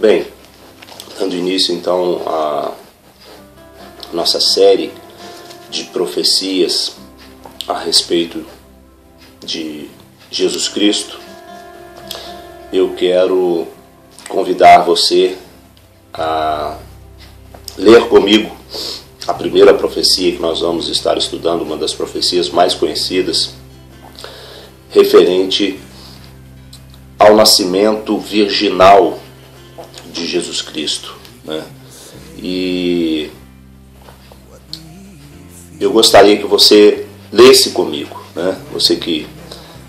Bem, dando início então à nossa série de profecias a respeito de Jesus Cristo, eu quero convidar você a ler comigo a primeira profecia que nós vamos estar estudando, uma das profecias mais conhecidas, referente ao nascimento virginal de Jesus Cristo, né? E eu gostaria que você lesse comigo, né? Você que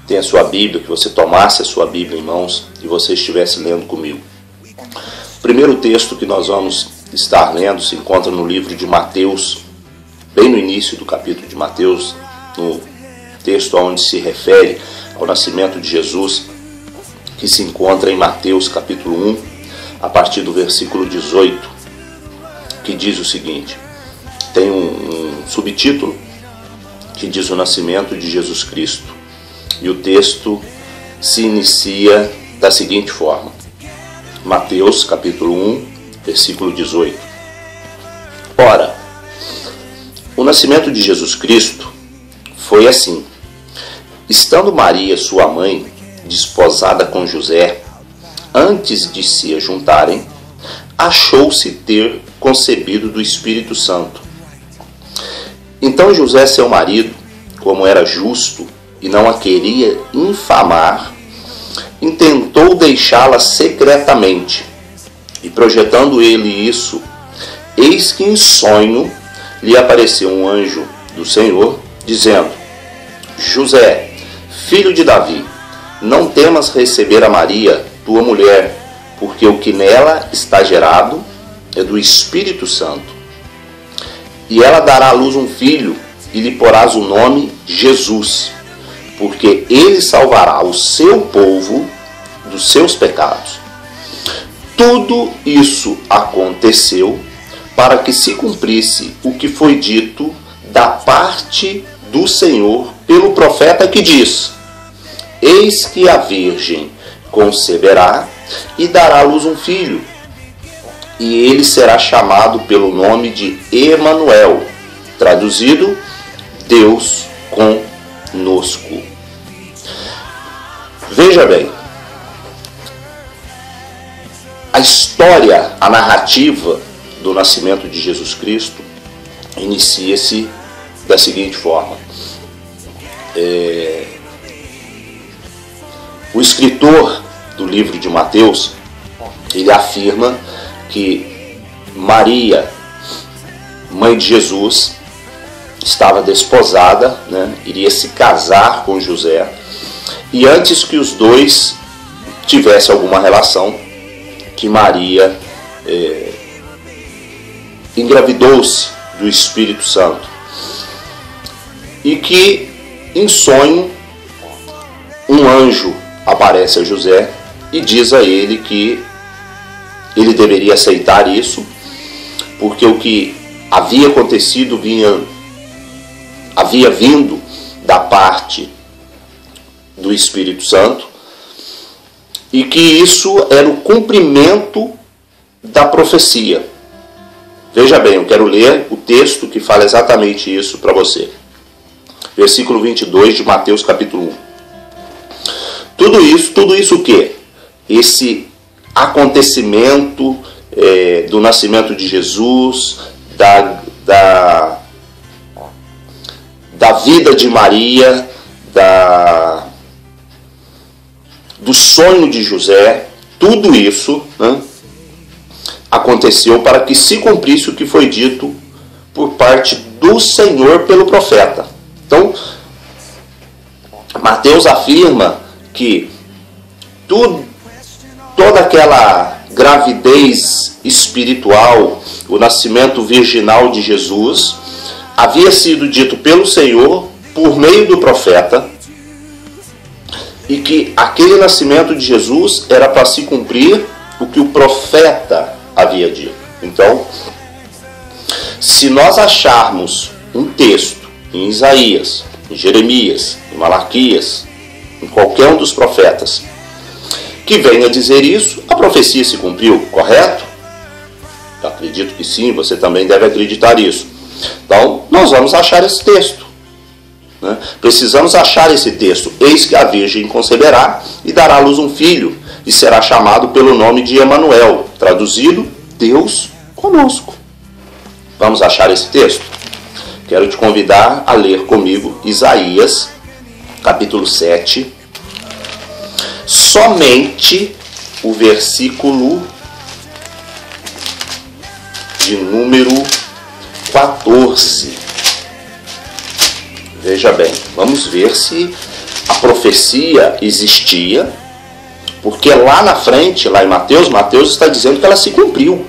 tem a sua Bíblia, que você tomasse a sua Bíblia em mãos e você estivesse lendo comigo. O primeiro texto que nós vamos estar lendo se encontra no livro de Mateus, bem no início do capítulo de Mateus, no texto onde se refere ao nascimento de Jesus, que se encontra em Mateus capítulo 1, a partir do versículo 18, que diz o seguinte: tem um subtítulo que diz o nascimento de Jesus Cristo, e o texto se inicia da seguinte forma: Mateus capítulo 1, versículo 18. Ora, o nascimento de Jesus Cristo foi assim: estando Maria, sua mãe, desposada com José, antes de se ajuntarem, achou-se ter concebido do Espírito Santo. Então José, seu marido, como era justo e não a queria infamar, intentou deixá-la secretamente. E projetando ele isso, eis que em sonho lhe apareceu um anjo do Senhor, dizendo: José, filho de Davi, não temas receber a Maria, tua mulher, porque o que nela está gerado é do Espírito Santo. E ela dará à luz um filho, e lhe porás o nome Jesus, porque ele salvará o seu povo dos seus pecados. Tudo isso aconteceu para que se cumprisse o que foi dito da parte do Senhor pelo profeta, que diz: eis que a virgem conceberá e dará à luz um filho, e ele será chamado pelo nome de Emanuel, traduzido, Deus conosco. Veja bem, a história, a narrativa do nascimento de Jesus Cristo inicia-se da seguinte forma. O escritor do livro de Mateus, ele afirma que Maria, mãe de Jesus, estava desposada, né, iria se casar com José, e antes que os dois tivessem alguma relação, que Maria engravidou-se do Espírito Santo, e que em sonho um anjo aparece a José e diz a ele que ele deveria aceitar isso, porque o que havia acontecido havia vindo da parte do Espírito Santo, e que isso era o cumprimento da profecia. Veja bem, eu quero ler o texto que fala exatamente isso para você. Versículo 22 de Mateus capítulo 1. Tudo isso o quê? Esse acontecimento do nascimento de Jesus, da vida de Maria, do sonho de José, tudo isso, né, aconteceu para que se cumprisse o que foi dito por parte do Senhor pelo profeta. Então, Mateus afirma que toda aquela gravidez espiritual, o nascimento virginal de Jesus, havia sido dito pelo Senhor por meio do profeta, e que aquele nascimento de Jesus era para se cumprir o que o profeta havia dito. Então, se nós acharmos um texto em Isaías, em Jeremias, em Malaquias, em qualquer um dos profetas, que venha dizer isso, a profecia se cumpriu, correto? Eu acredito que sim, você também deve acreditar nisso. Então, nós vamos achar esse texto. Né? Precisamos achar esse texto. Eis que a Virgem conceberá e dará à luz um filho, e será chamado pelo nome de Emanuel, traduzido, Deus conosco. Vamos achar esse texto? Quero te convidar a ler comigo Isaías, capítulo 7, somente o versículo de número 14. Veja bem, vamos ver se a profecia existia, porque lá na frente, lá em Mateus está dizendo que ela se cumpriu.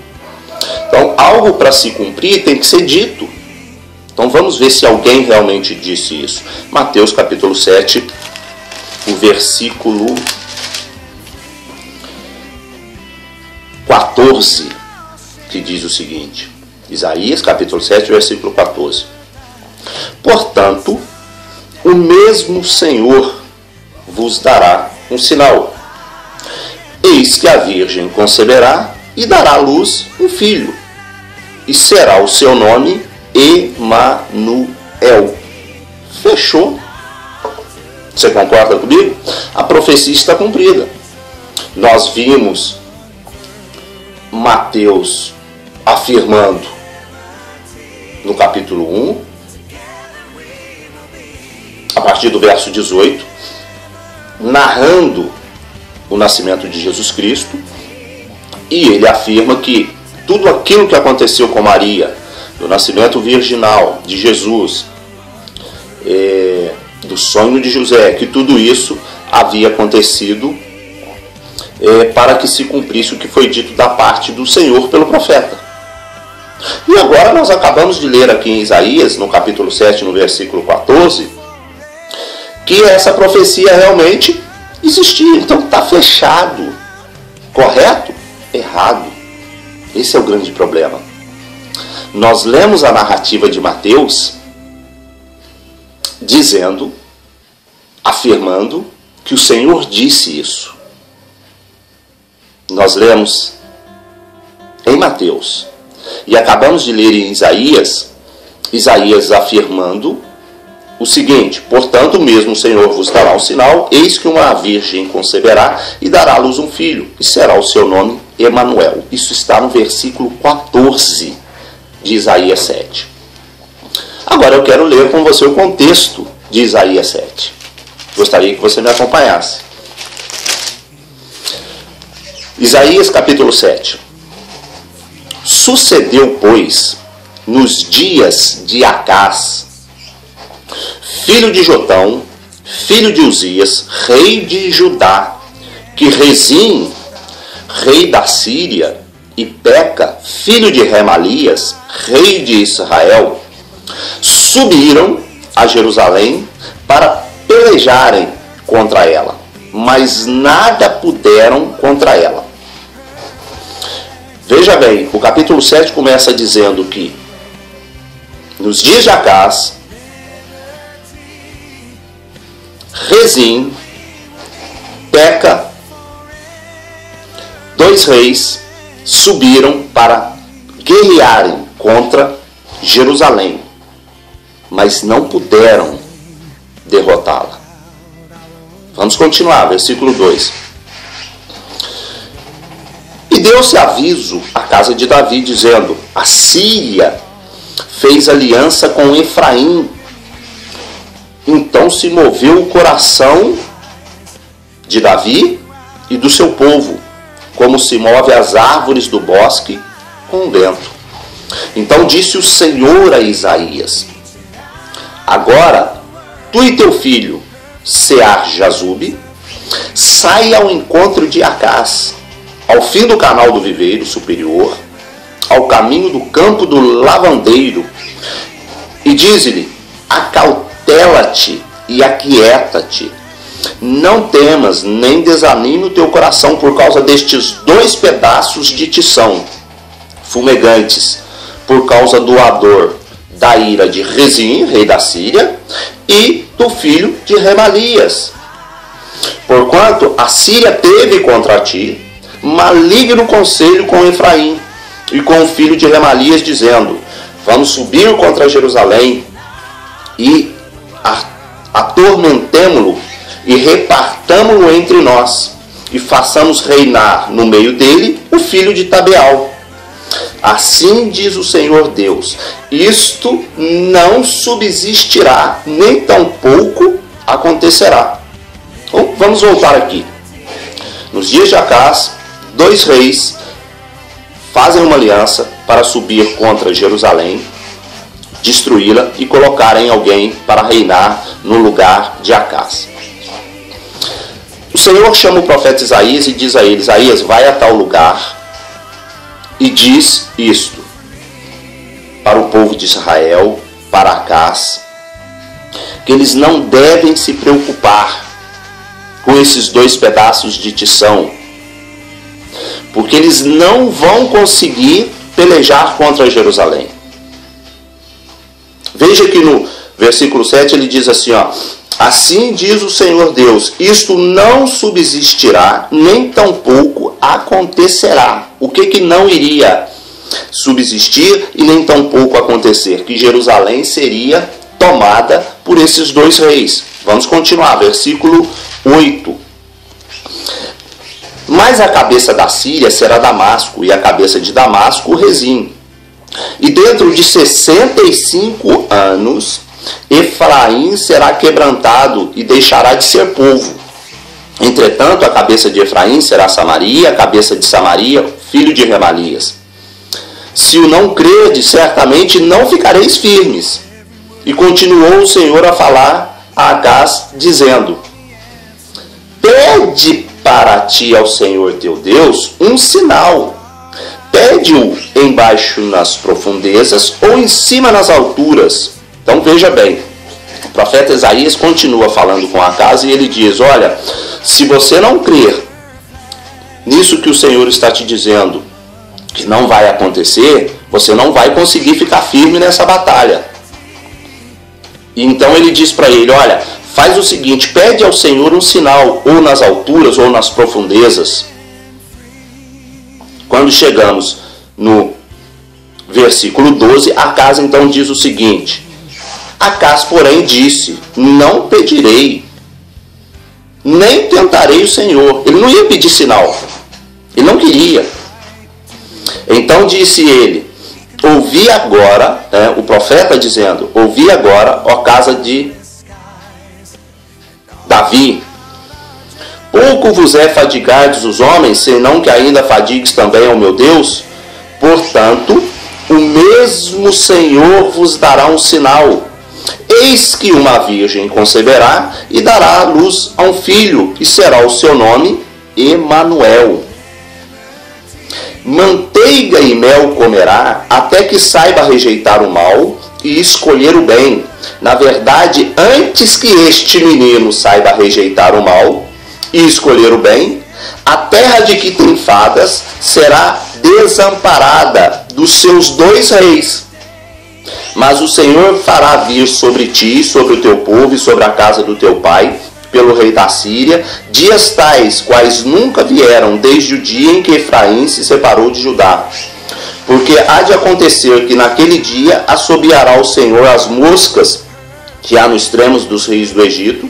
Então, algo para se cumprir tem que ser dito. Então, vamos ver se alguém realmente disse isso. Mateus capítulo 7, o versículo 14, que diz o seguinte. Isaías capítulo 7, versículo 14. Portanto, o mesmo Senhor vos dará um sinal. Eis que a Virgem conceberá e dará à luz um filho, e será o seu nome Emanuel. Fechou? Você concorda comigo? A profecia está cumprida. Nós vimos Mateus afirmando no capítulo 1, a partir do verso 18, narrando o nascimento de Jesus Cristo, e ele afirma que tudo aquilo que aconteceu com Maria, do nascimento virginal de Jesus, do sonho de José, que tudo isso havia acontecido para que se cumprisse o que foi dito da parte do Senhor pelo profeta. E agora nós acabamos de ler aqui em Isaías, no capítulo 7, no versículo 14, que essa profecia realmente existia. Então está fechado. Correto? Errado. Esse é o grande problema. Nós lemos a narrativa de Mateus dizendo, afirmando que o Senhor disse isso. Nós lemos em Mateus e acabamos de ler em Isaías afirmando o seguinte: portanto, mesmo o Senhor vos dará um sinal, eis que uma virgem conceberá e dará à luz um filho, e será o seu nome Emanuel. Isso está no versículo 14 de Isaías 7. Agora eu quero ler com você o contexto de Isaías 7. Gostaria que você me acompanhasse. Isaías capítulo 7. Sucedeu, pois, nos dias de Acás, filho de Jotão, filho de Uzias, rei de Judá, que Rezim, rei da Síria, e Peca, filho de Remalias, rei de Israel, subiram a Jerusalém para pelejarem contra ela, mas nada puderam contra ela. Veja bem, o capítulo 7 começa dizendo que nos dias de Acás, Rezim, Peca, dois reis subiram para guerrearem contra Jerusalém, mas não puderam derrotá-la. Vamos continuar, versículo 2. E deu-se aviso à casa de Davi, dizendo: a Síria fez aliança com Efraim. Então se moveu o coração de Davi e do seu povo, como se move as árvores do bosque com o vento. Então disse o Senhor a Isaías: agora tu e teu filho Sear-Jazube sai ao encontro de Acás, ao fim do canal do viveiro superior, ao caminho do campo do lavandeiro, e dize-lhe: acautela-te e aquieta-te, não temas nem desanime o teu coração por causa destes dois pedaços de tição fumegantes, por causa do ardor da ira de Rezim, rei da Síria, e do filho de Remalias. Porquanto a Síria teve contra ti maligno conselho com Efraim e com o filho de Remalias, dizendo: vamos subir contra Jerusalém e atormentemo-lo e repartamo-lo entre nós, e façamos reinar no meio dele o filho de Tabeal. Assim diz o Senhor Deus: isto não subsistirá, nem tampouco acontecerá. Então, vamos voltar aqui. Nos dias de Acás, 2 reis fazem uma aliança para subir contra Jerusalém, destruí-la e colocarem alguém para reinar no lugar de Acás. O Senhor chama o profeta Isaías e diz a ele: Isaías, vai a tal lugar e diz isto para o povo de Israel, para Acás, que eles não devem se preocupar com esses 2 pedaços de tição, porque eles não vão conseguir pelejar contra Jerusalém. Veja que no versículo 7 ele diz assim, ó: assim diz o Senhor Deus, isto não subsistirá, nem tampouco acontecerá. O que não iria subsistir e nem tampouco acontecer? Que Jerusalém seria tomada por esses 2 reis. Vamos continuar, versículo 8. Mas a cabeça da Síria será Damasco, e a cabeça de Damasco Rezim. E dentro de 65 anos, Efraim será quebrantado e deixará de ser povo. Entretanto, a cabeça de Efraim será Samaria, a cabeça de Samaria, filho de Remalias. Se o não crerdes, certamente não ficareis firmes. E continuou o Senhor a falar a Acás, dizendo: pede para ti ao Senhor teu Deus um sinal. Pede-o embaixo nas profundezas ou em cima nas alturas. Então veja bem, o profeta Isaías continua falando com Acás e ele diz: olha, se você não crer nisso que o Senhor está te dizendo, que não vai acontecer, você não vai conseguir ficar firme nessa batalha. E então ele diz para ele: olha, faz o seguinte, pede ao Senhor um sinal, ou nas alturas ou nas profundezas. Quando chegamos no versículo 12, Acás então diz o seguinte: Acás, porém, disse: não pedirei, nem tentarei o Senhor. Ele não ia pedir sinal, ele não queria. Então disse ele: ouvi agora, o profeta dizendo: ouvi agora, ó casa de Davi, pouco vos é fadigardes os homens, senão que ainda fadigues também ao meu Deus? Portanto, o mesmo Senhor vos dará um sinal. Eis que uma virgem conceberá e dará à luz a um filho, e será o seu nome Emanuel. Manteiga e mel comerá, até que saiba rejeitar o mal e escolher o bem. Na verdade, antes que este menino saiba rejeitar o mal e escolher o bem, a terra de que tem fadas será desamparada dos seus 2 reis. Mas o Senhor fará vir sobre ti, sobre o teu povo e sobre a casa do teu pai, pelo rei da Síria, dias tais quais nunca vieram desde o dia em que Efraim se separou de Judá. Porque há de acontecer que naquele dia assobiará o Senhor as moscas que há nos extremos dos rios do Egito,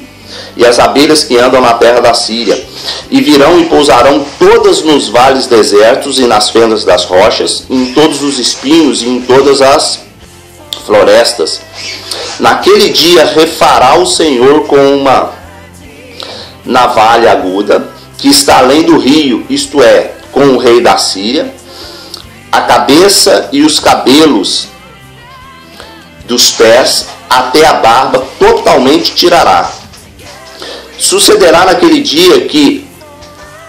e as abelhas que andam na terra da Síria, e virão e pousarão todas nos vales desertos e nas fendas das rochas, em todos os espinhos e em todas as florestas. Naquele dia refará o Senhor com uma navalha aguda, que está além do rio, isto é, com o rei da Síria, a cabeça e os cabelos dos pés até a barba totalmente tirará. Sucederá naquele dia que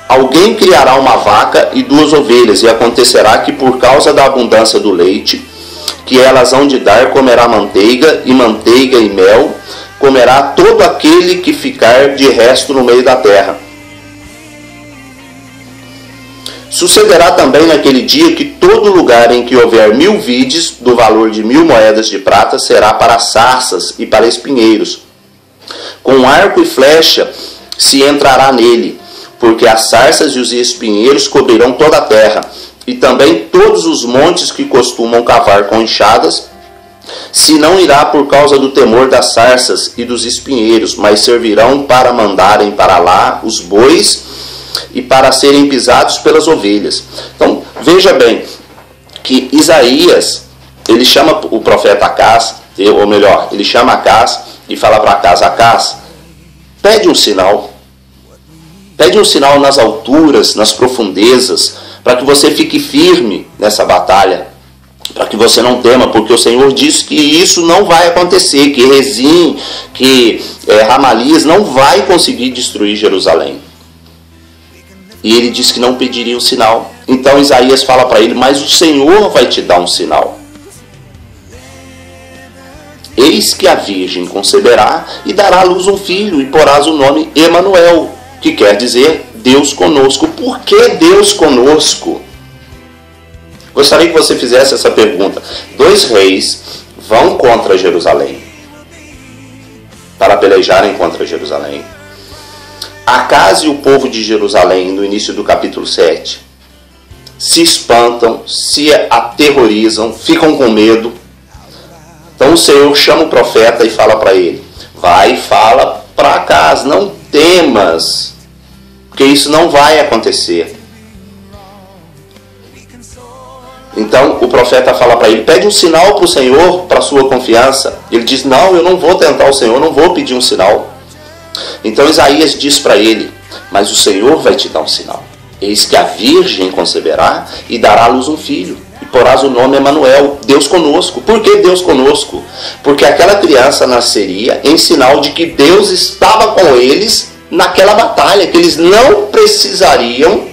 alguém criará uma vaca e 2 ovelhas, e acontecerá que por causa da abundância do leite que elas hão de dar, comerá manteiga e mel, comerá todo aquele que ficar de resto no meio da terra. Sucederá também naquele dia que todo lugar em que houver 1000 vides, do valor de 1000 moedas de prata, será para sarças e para espinheiros. Com arco e flecha se entrará nele, porque as sarças e os espinheiros cobrirão toda a terra, e também todos os montes que costumam cavar com enxadas, se não irá por causa do temor das sarças e dos espinheiros, mas servirão para mandarem para lá os bois e para serem pisados pelas ovelhas. Então, veja bem que Isaías, ele chama o profeta Acás, ou melhor, ele chama Acás e fala para Acás: Acás, pede um sinal. Pede um sinal nas alturas, nas profundezas, para que você fique firme nessa batalha, para que você não tema, porque o Senhor disse que isso não vai acontecer, que Rezim, que Ramalias não vai conseguir destruir Jerusalém. E ele disse que não pediria um sinal. Então Isaías fala para ele: mas o Senhor vai te dar um sinal. Eis que a virgem conceberá e dará à luz um filho, e porás o nome Emanuel, que quer dizer Deus conosco. Por que Deus conosco? Gostaria que você fizesse essa pergunta. 2 reis vão contra Jerusalém, para pelejarem contra Jerusalém. Acás e o povo de Jerusalém, no início do capítulo 7, se espantam, se aterrorizam, ficam com medo. Então o Senhor chama o profeta e fala para ele: vai e fala para Acás, não temas, porque isso não vai acontecer. Então o profeta fala para ele: pede um sinal para o Senhor, para a sua confiança. Ele diz: não, eu não vou tentar o Senhor, não vou pedir um sinal. Então Isaías diz para ele: mas o Senhor vai te dar um sinal. Eis que a virgem conceberá e dará à luz um filho, e porás o nome Emanuel, Deus conosco. Por que Deus conosco? Porque aquela criança nasceria em sinal de que Deus estava com eles naquela batalha, que eles não precisariam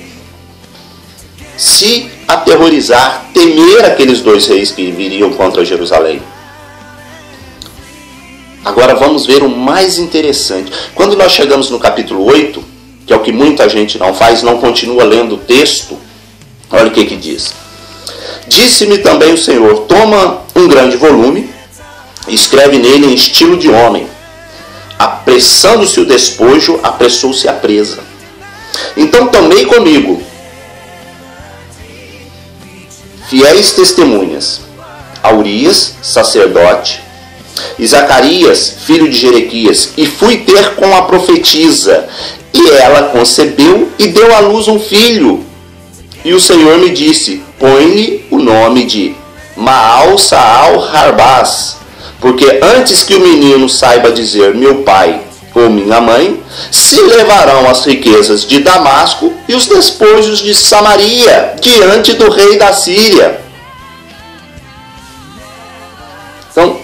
se aterrorizar, temer aqueles 2 reis que viriam contra Jerusalém. Agora vamos ver o mais interessante. Quando nós chegamos no capítulo 8, que é o que muita gente não faz, não continua lendo o texto, olha o que diz. Disse-me também o Senhor: toma um grande volume, escreve nele em estilo de homem. Apressando-se o despojo, apressou-se a presa. Então tomei comigo fiéis testemunhas, a Urias, sacerdote, e Zacarias, filho de Jerequias, e fui ter com a profetisa, e ela concebeu e deu à luz um filho. E o Senhor me disse: põe-lhe o nome de Maal-Saal-Harbaz, porque antes que o menino saiba dizer meu pai ou minha mãe, se levarão as riquezas de Damasco e os despojos de Samaria diante do rei da Síria. Então,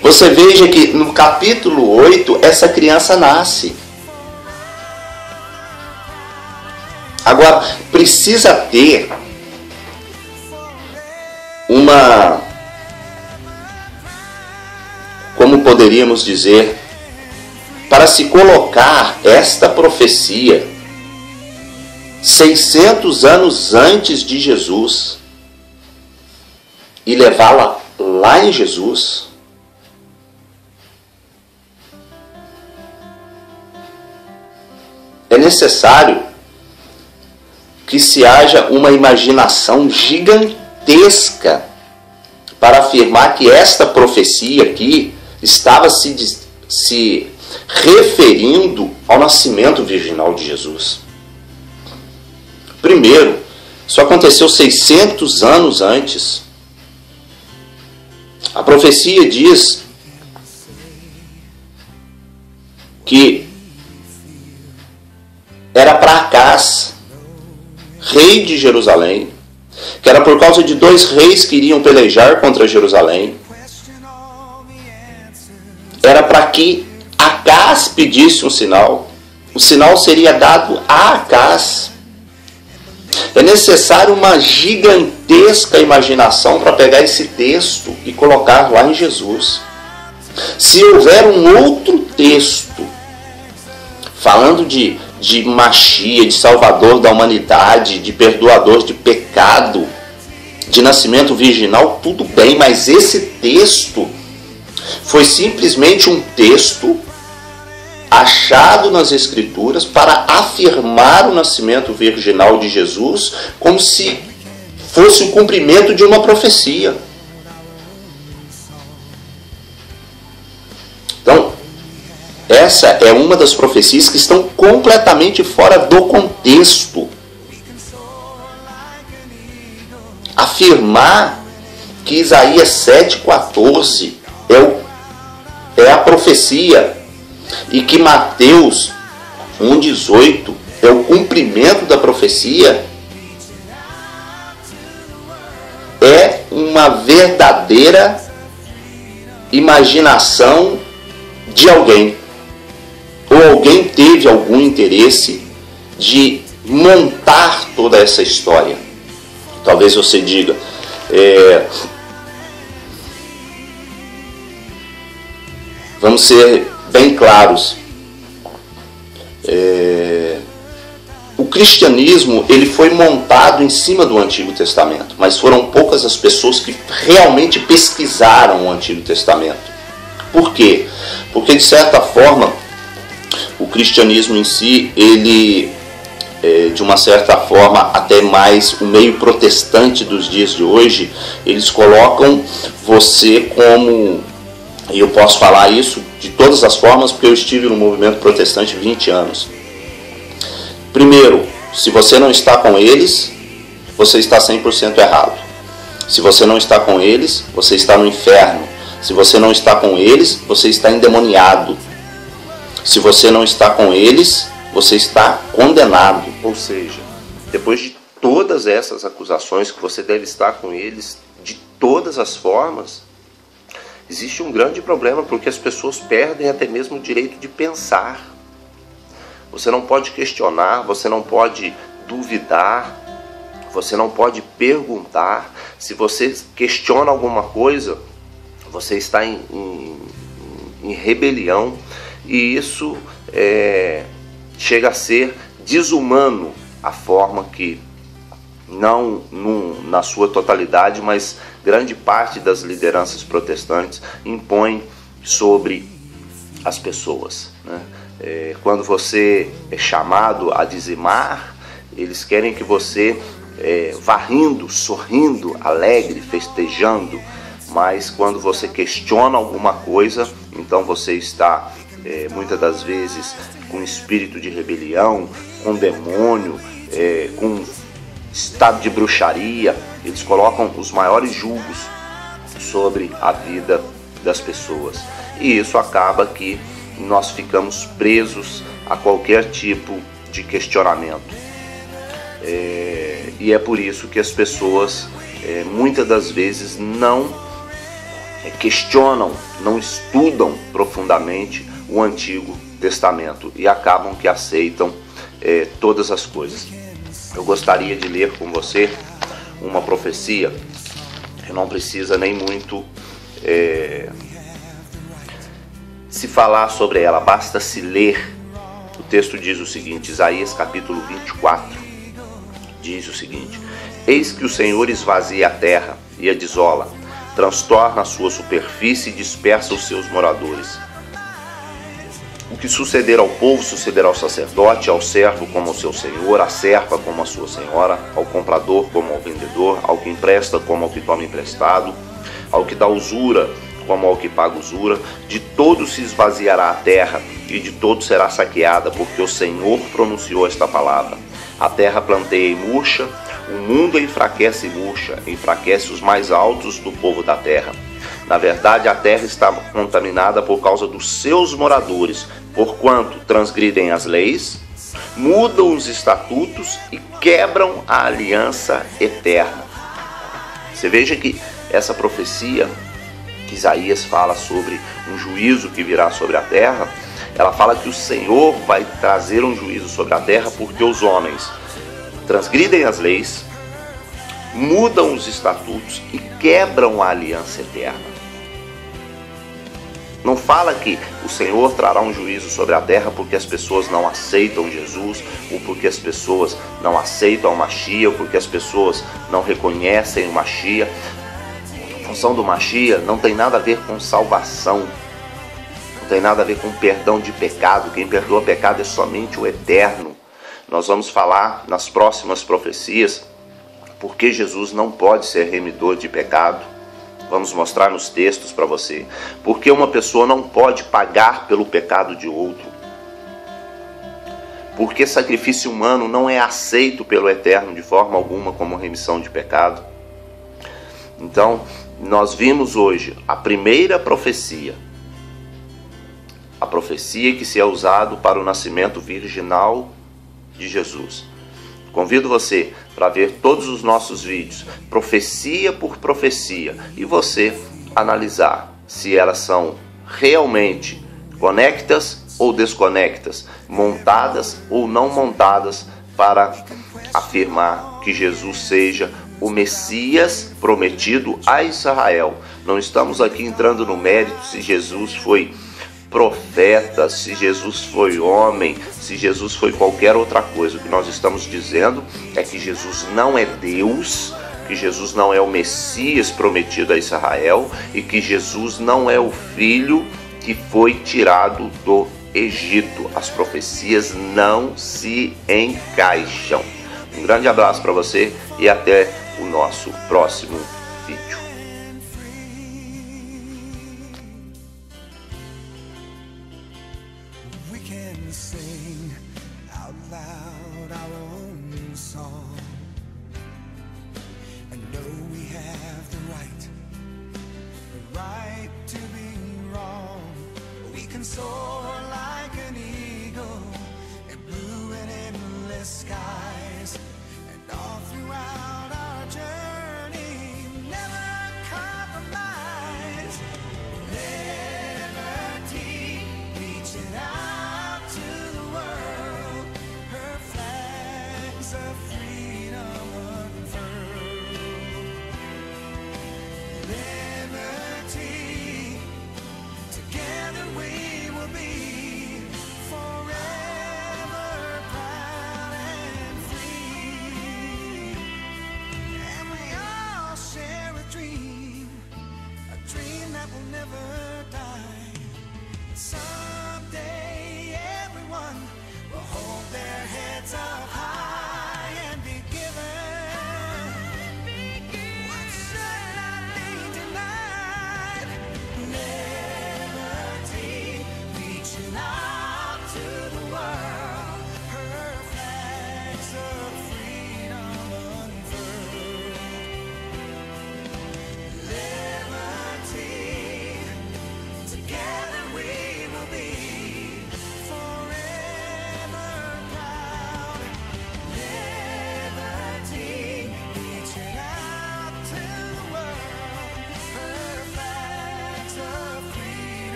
você veja que no capítulo 8, essa criança nasce. Agora, precisa ter uma, como poderíamos dizer, para se colocar esta profecia 600 anos antes de Jesus e levá-la lá em Jesus. É necessário que se haja uma imaginação gigantesca para afirmar que esta profecia aqui estava se referindo ao nascimento virginal de Jesus. Primeiro, isso aconteceu 600 anos antes. A profecia diz que era para Acás, rei de Jerusalém, que era por causa de 2 reis que iriam pelejar contra Jerusalém. Era para que Acás pedisse um sinal. O sinal seria dado a Acás. É necessário uma gigantesca imaginação para pegar esse texto e colocar lá em Jesus. Se houver um outro texto falando de Machia, de Salvador da humanidade, de perdoador de pecado, de nascimento virginal, tudo bem, mas esse texto foi simplesmente um texto achado nas Escrituras para afirmar o nascimento virginal de Jesus como se fosse o cumprimento de uma profecia. Então, essa é uma das profecias que estão completamente fora do contexto. Afirmar que Isaías 7,14 é a profecia e que Mateus 1,18 é o cumprimento da profecia é uma verdadeira imaginação de alguém. Ou alguém teve algum interesse de montar toda essa história. Talvez você diga, vamos ser bem claros, o cristianismo ele foi montado em cima do Antigo Testamento, mas foram poucas as pessoas que realmente pesquisaram o Antigo Testamento. Por quê? Porque de certa forma o cristianismo em si, ele de uma certa forma até mais o meio protestante dos dias de hoje, eles colocam você como, e eu posso falar isso de todas as formas porque eu estive no movimento protestante 20 anos. Primeiro, se você não está com eles, você está 100% errado. Se você não está com eles, você está no inferno. Se você não está com eles, você está endemoniado. Se você não está com eles, você está condenado. Ou seja, depois de todas essas acusações que você deve estar com eles de todas as formas, existe um grande problema, porque as pessoas perdem até mesmo o direito de pensar. Você não pode questionar, você não pode duvidar, você não pode perguntar. Se você questiona alguma coisa, você está em rebelião, e isso chega a ser desumano, a forma que, não na sua totalidade, mas grande parte das lideranças protestantes impõe sobre as pessoas, né? Quando você é chamado a dizimar, eles querem que você vá rindo, sorrindo, alegre, festejando, mas quando você questiona alguma coisa, então você está muitas das vezes com espírito de rebelião, com demônio, com estado de bruxaria. Eles colocam os maiores julgos sobre a vida das pessoas, e isso acaba que nós ficamos presos a qualquer tipo de questionamento, e é por isso que as pessoas muitas das vezes não questionam, não estudam profundamente o Antigo Testamento e acabam que aceitam todas as coisas. Eu gostaria de ler com você uma profecia que não precisa nem muito se falar sobre ela, basta se ler. O texto diz o seguinte, Isaías capítulo 24, diz o seguinte: Eis que o Senhor esvazia a terra e a desola, transtorna a sua superfície e dispersa os seus moradores. O que suceder ao povo sucederá ao sacerdote, ao servo como ao seu senhor, à serva como à sua senhora, ao comprador como ao vendedor, ao que empresta como ao que toma emprestado, ao que dá usura como ao que paga usura. De todos se esvaziará a terra e de todos será saqueada, porque o Senhor pronunciou esta palavra. A terra planteia e murcha, o mundo enfraquece e murcha, enfraquece os mais altos do povo da terra. Na verdade, a terra está contaminada por causa dos seus moradores, porquanto transgridem as leis, mudam os estatutos e quebram a aliança eterna. Você veja que essa profecia que Isaías fala sobre um juízo que virá sobre a terra, ela fala que o Senhor vai trazer um juízo sobre a terra porque os homens transgridem as leis, mudam os estatutos e quebram a aliança eterna. Não fala que o Senhor trará um juízo sobre a terra porque as pessoas não aceitam Jesus, ou porque as pessoas não aceitam o Machia, ou porque as pessoas não reconhecem o Machia. A função do Machia não tem nada a ver com salvação. não tem nada a ver com perdão de pecado. Quem perdoa pecado é somente o Eterno. Nós vamos falar nas próximas profecias porque Jesus não pode ser remidor de pecado. Vamos mostrar nos textos para você. Porque uma pessoa não pode pagar pelo pecado de outro. Porque sacrifício humano não é aceito pelo Eterno de forma alguma como remissão de pecado. Então, nós vimos hoje a primeira profecia. A profecia que se é usado para o nascimento virginal de Jesus. Convido você para ver todos os nossos vídeos, profecia por profecia, e você analisar se elas são realmente conectas ou desconectas, montadas ou não montadas, para afirmar que Jesus seja o Messias prometido a Israel. Não estamos aqui entrando no mérito se Jesus foi profeta, se Jesus foi homem, se Jesus foi qualquer outra coisa. O que nós estamos dizendo é que Jesus não é Deus, que Jesus não é o Messias prometido a Israel e que Jesus não é o filho que foi tirado do Egito. As profecias não se encaixam. Um grande abraço para você e até o nosso próximo vídeo.